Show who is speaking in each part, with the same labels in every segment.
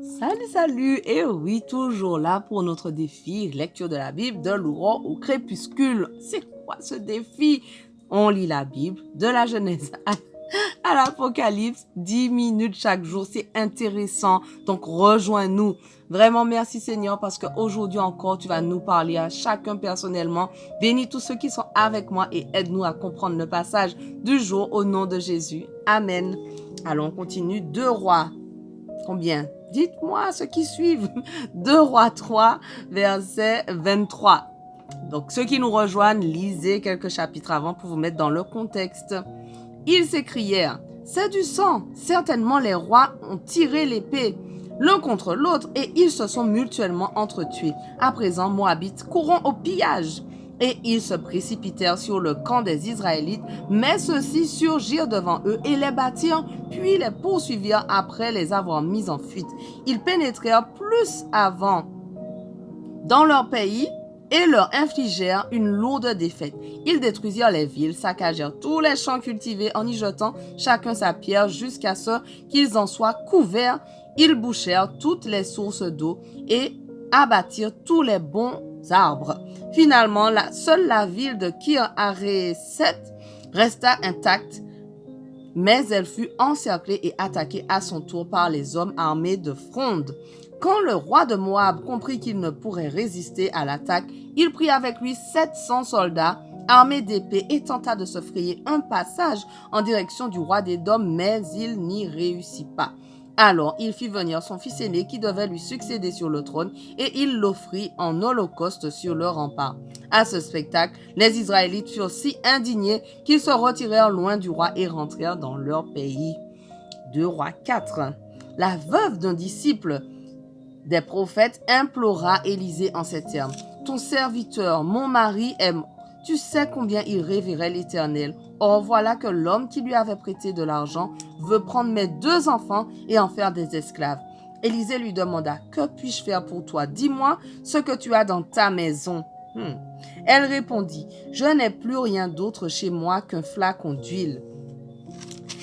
Speaker 1: Salut, salut! Et oui, toujours là pour notre défi, lecture de la Bible de l'aurore au crépuscule. C'est quoi ce défi? On lit la Bible de la Genèse à l'Apocalypse, 10 minutes chaque jour. C'est intéressant. Donc, rejoins-nous. Vraiment, merci Seigneur parce qu'aujourd'hui encore, tu vas nous parler à chacun personnellement. Bénis tous ceux qui sont avec moi et aide-nous à comprendre le passage du jour au nom de Jésus. Amen. Allons, on continue. 2 Rois. Combien? Dites-moi ceux qui suivent. 2 Rois 3, verset 23. Donc, ceux qui nous rejoignent, lisez quelques chapitres avant pour vous mettre dans le contexte. Ils s'écrièrent, « C'est du sang! Certainement les rois ont tiré l'épée l'un contre l'autre et ils se sont mutuellement entretués. À présent, Moabites courront au pillage. » Et ils se précipitèrent sur le camp des Israélites, mais ceux-ci surgirent devant eux et les battirent, puis les poursuivirent après les avoir mis en fuite. Ils pénétrèrent plus avant dans leur pays et leur infligèrent une lourde défaite. Ils détruisirent les villes, saccagèrent tous les champs cultivés en y jetant chacun sa pierre jusqu'à ce qu'ils en soient couverts. Ils bouchèrent toutes les sources d'eau et abattirent tous les bons arbres. Finalement, seule la ville de Kir-Hareset resta intacte, mais elle fut encerclée et attaquée à son tour par les hommes armés de fronde. Quand le roi de Moab comprit qu'il ne pourrait résister à l'attaque, il prit avec lui 700 soldats armés d'épées et tenta de se frayer un passage en direction du roi d'Édom, mais il n'y réussit pas. Alors il fit venir son fils aîné qui devait lui succéder sur le trône et il l'offrit en holocauste sur le rempart. À ce spectacle, les Israélites furent si indignés qu'ils se retirèrent loin du roi et rentrèrent dans leur pays. 2 Rois 4. La veuve d'un disciple des prophètes implora Élisée en ces termes. « Ton serviteur, mon mari, aime. Tu sais combien il révérait l'Éternel. Or, voilà que l'homme qui lui avait prêté de l'argent veut prendre mes 2 enfants et en faire des esclaves. » Élisée lui demanda, « Que puis-je faire pour toi? Dis-moi ce que tu as dans ta maison. » Elle répondit, « Je n'ai plus rien d'autre chez moi qu'un flacon d'huile. »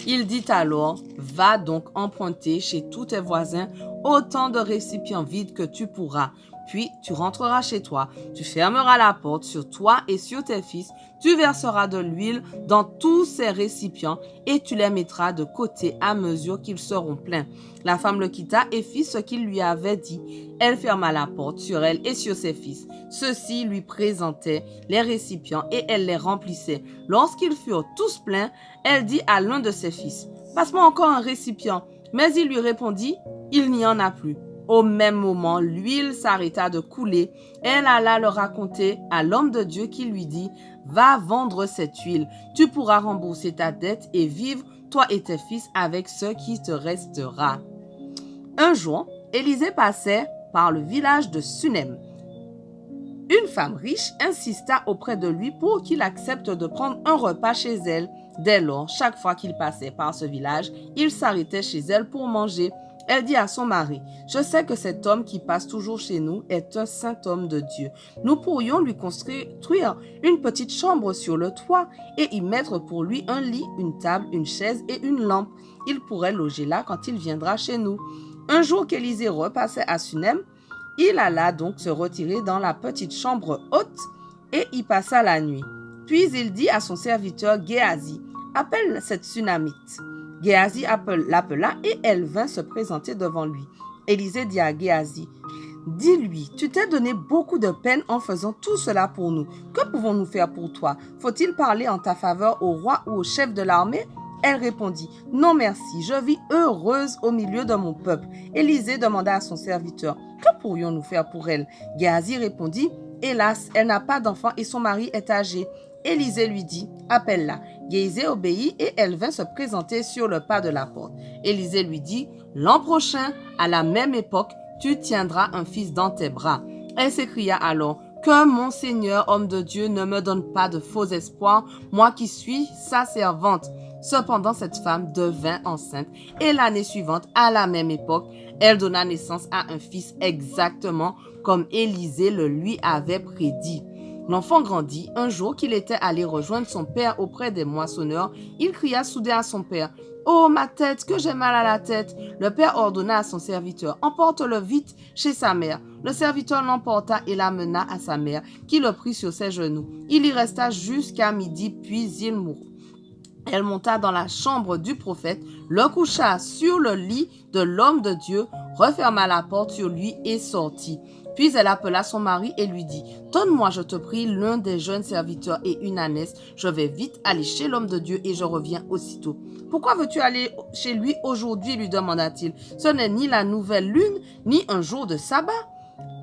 Speaker 1: Il dit alors, « Va donc emprunter chez tous tes voisins autant de récipients vides que tu pourras. Puis tu rentreras chez toi, tu fermeras la porte sur toi et sur tes fils, tu verseras de l'huile dans tous ces récipients et tu les mettras de côté à mesure qu'ils seront pleins. » La femme le quitta et fit ce qu'il lui avait dit. Elle ferma la porte sur elle et sur ses fils. Ceux-ci lui présentaient les récipients et elle les remplissait. Lorsqu'ils furent tous pleins, elle dit à l'un de ses fils, « Passe-moi encore un récipient. » Mais il lui répondit, « Il n'y en a plus. » Au même moment, l'huile s'arrêta de couler. Elle alla le raconter à l'homme de Dieu qui lui dit, « Va vendre cette huile. Tu pourras rembourser ta dette et vivre, toi et tes fils, avec ce qui te restera. » Un jour, Élisée passait par le village de Sunem. Une femme riche insista auprès de lui pour qu'il accepte de prendre un repas chez elle. Dès lors, chaque fois qu'il passait par ce village, il s'arrêtait chez elle pour manger. Elle dit à son mari, « Je sais que cet homme qui passe toujours chez nous est un saint homme de Dieu. Nous pourrions lui construire une petite chambre sur le toit et y mettre pour lui un lit, une table, une chaise et une lampe. Il pourrait loger là quand il viendra chez nous. » Un jour qu'Élisée repassait à Sunem, il alla donc se retirer dans la petite chambre haute et y passa la nuit. Puis il dit à son serviteur Géasi, « Appelle cette Sunamite. » Géasi l'appela et elle vint se présenter devant lui. Élisée dit à Géasi, « Dis-lui, tu t'es donné beaucoup de peine en faisant tout cela pour nous. Que pouvons-nous faire pour toi? Faut-il parler en ta faveur au roi ou au chef de l'armée? » Elle répondit, « Non merci, je vis heureuse au milieu de mon peuple. » Élisée demanda à son serviteur, « Que pourrions-nous faire pour elle? » Géasi répondit, « Hélas, elle n'a pas d'enfant et son mari est âgé. » Élisée lui dit, « Appelle-la. » Géasi obéit et elle vint se présenter sur le pas de la porte. Élisée lui dit, « L'an prochain, à la même époque, tu tiendras un fils dans tes bras. » Elle s'écria alors, « Que mon Seigneur, homme de Dieu, ne me donne pas de faux espoirs, moi qui suis sa servante. » Cependant, cette femme devint enceinte et l'année suivante, à la même époque, elle donna naissance à un fils exactement comme Élisée le lui avait prédit. L'enfant grandit. Un jour qu'il était allé rejoindre son père auprès des moissonneurs, il cria soudain à son père: « Oh, ma tête, que j'ai mal à la tête !» Le père ordonna à son serviteur: « Emporte-le vite chez sa mère. » Le serviteur l'emporta et l'amena à sa mère, qui le prit sur ses genoux. Il y resta jusqu'à midi, puis il mourut. Elle monta dans la chambre du prophète, le coucha sur le lit de l'homme de Dieu, referma la porte sur lui et sortit. Puis elle appela son mari et lui dit: « Donne-moi, je te prie, l'un des jeunes serviteurs et une ânesse. Je vais vite aller chez l'homme de Dieu et je reviens aussitôt. »« Pourquoi veux-tu aller chez lui aujourd'hui ?» lui demanda-t-il. « Ce n'est ni la nouvelle lune, ni un jour de sabbat. »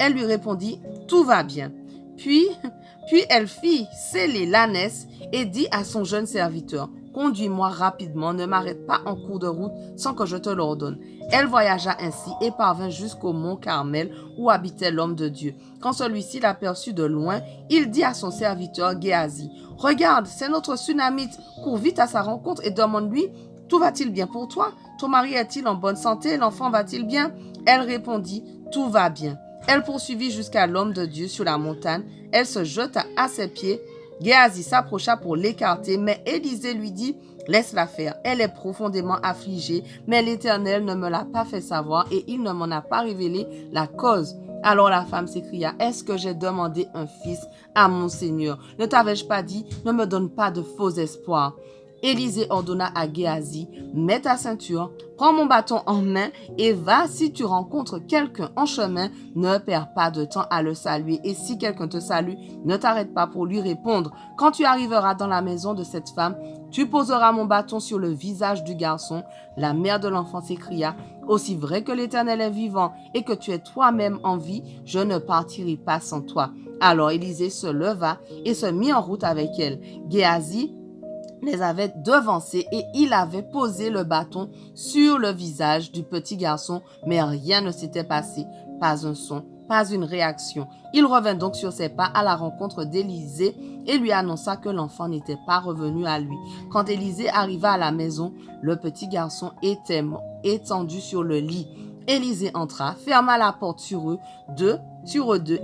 Speaker 1: Elle lui répondit: « Tout va bien. » Puis elle fit sceller l'ânesse et dit à son jeune serviteur: « Conduis-moi rapidement, ne m'arrête pas en cours de route sans que je te l'ordonne. » Elle voyagea ainsi et parvint jusqu'au mont Carmel où habitait l'homme de Dieu. Quand celui-ci l'aperçut de loin, il dit à son serviteur Géasi: « Regarde, c'est notre Sunamite. Cours vite à sa rencontre et demande-lui: tout va-t-il bien pour toi? Ton mari est-il en bonne santé? L'enfant va-t-il bien? » Elle répondit: « Tout va bien. » Elle poursuivit jusqu'à l'homme de Dieu sur la montagne. Elle se jeta à ses pieds. Géasi s'approcha pour l'écarter, mais Élisée lui dit: « Laisse-la faire. Elle est profondément affligée, mais l'Éternel ne me l'a pas fait savoir et il ne m'en a pas révélé la cause. » Alors la femme s'écria: « Est-ce que j'ai demandé un fils à mon Seigneur? Ne t'avais-je pas dit: ne me donne pas de faux espoirs? » Élisée ordonna à Géasi: « Mets ta ceinture, prends mon bâton en main et va. Si tu rencontres quelqu'un en chemin, ne perds pas de temps à le saluer. Et si quelqu'un te salue, ne t'arrête pas pour lui répondre. Quand tu arriveras dans la maison de cette femme, tu poseras mon bâton sur le visage du garçon. » La mère de l'enfant s'écria: « Aussi vrai que l'Éternel est vivant et que tu es toi-même en vie, je ne partirai pas sans toi. » Alors Élisée se leva et se mit en route avec elle. Géasi les avait devancés et il avait posé le bâton sur le visage du petit garçon, mais rien ne s'était passé. Pas un son, pas une réaction. Il revint donc sur ses pas à la rencontre d'Élisée et lui annonça que l'enfant n'était pas revenu à lui. Quand Élisée arriva à la maison, le petit garçon était étendu sur le lit. Élisée entra, ferma la porte sur eux deux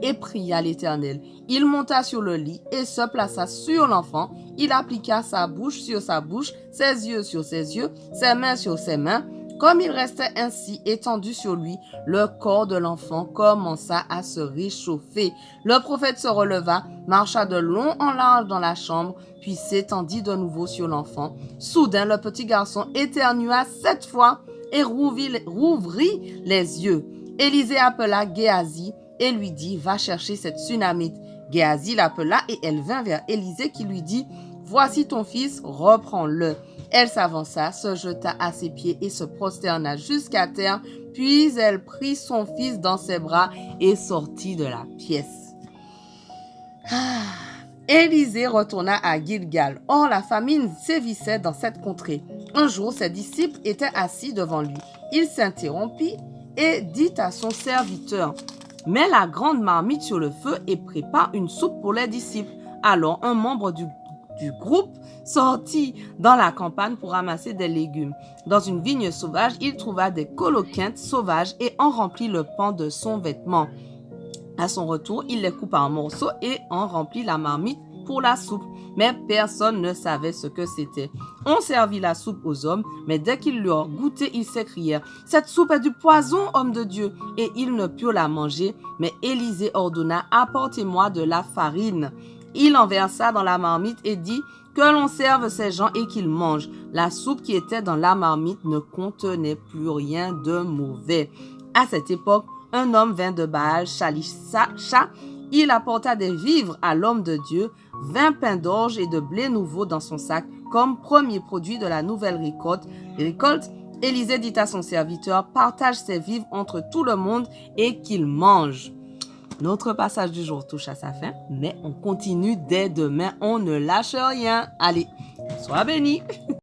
Speaker 1: et pria l'Éternel. Il monta sur le lit et se plaça sur l'enfant. Il appliqua sa bouche sur sa bouche, ses yeux sur ses yeux, ses mains sur ses mains. Comme il restait ainsi étendu sur lui, le corps de l'enfant commença à se réchauffer. Le prophète se releva, marcha de long en large dans la chambre, puis s'étendit de nouveau sur l'enfant. Soudain, le petit garçon éternua 7 fois et rouvrit les yeux. Élisée appela Géasi et lui dit: « Va chercher cette Sunamite. » Géasi l'appela et elle vint vers Élisée qui lui dit: « Voici ton fils, reprends-le. » Elle s'avança, se jeta à ses pieds et se prosterna jusqu'à terre, puis elle prit son fils dans ses bras et sortit de la pièce. Élisée retourna à Gilgal. Or, la famine sévissait dans cette contrée. Un jour, ses disciples étaient assis devant lui. Il s'interrompit et dit à son serviteur: « Mets la grande marmite sur le feu et prépare une soupe pour les disciples. » Alors, un membre du groupe sortit dans la campagne pour ramasser des légumes. Dans une vigne sauvage, il trouva des coloquintes sauvages et en remplit le pan de son vêtement. À son retour, il les coupa en morceaux et en remplit la marmite pour la soupe. Mais personne ne savait ce que c'était. On servit la soupe aux hommes, mais dès qu'ils l'eurent goûté, ils s'écrièrent: « Cette soupe est du poison, homme de Dieu !» Et ils ne purent la manger. Mais Élisée ordonna: « Apportez-moi de la farine. » Il en versa dans la marmite et dit: « Que l'on serve ces gens et qu'ils mangent. » La soupe qui était dans la marmite ne contenait plus rien de mauvais. À cette époque, un homme vint de Baal Shalisha. Il apporta des vivres à l'homme de Dieu, 20 pains d'orge et de blé nouveau dans son sac, comme premier produit de la nouvelle récolte. Élisée dit à son serviteur: « Partage ces vivres entre tout le monde et qu'il mange. » Notre passage du jour touche à sa fin, mais on continue dès demain. On ne lâche rien. Allez, sois béni.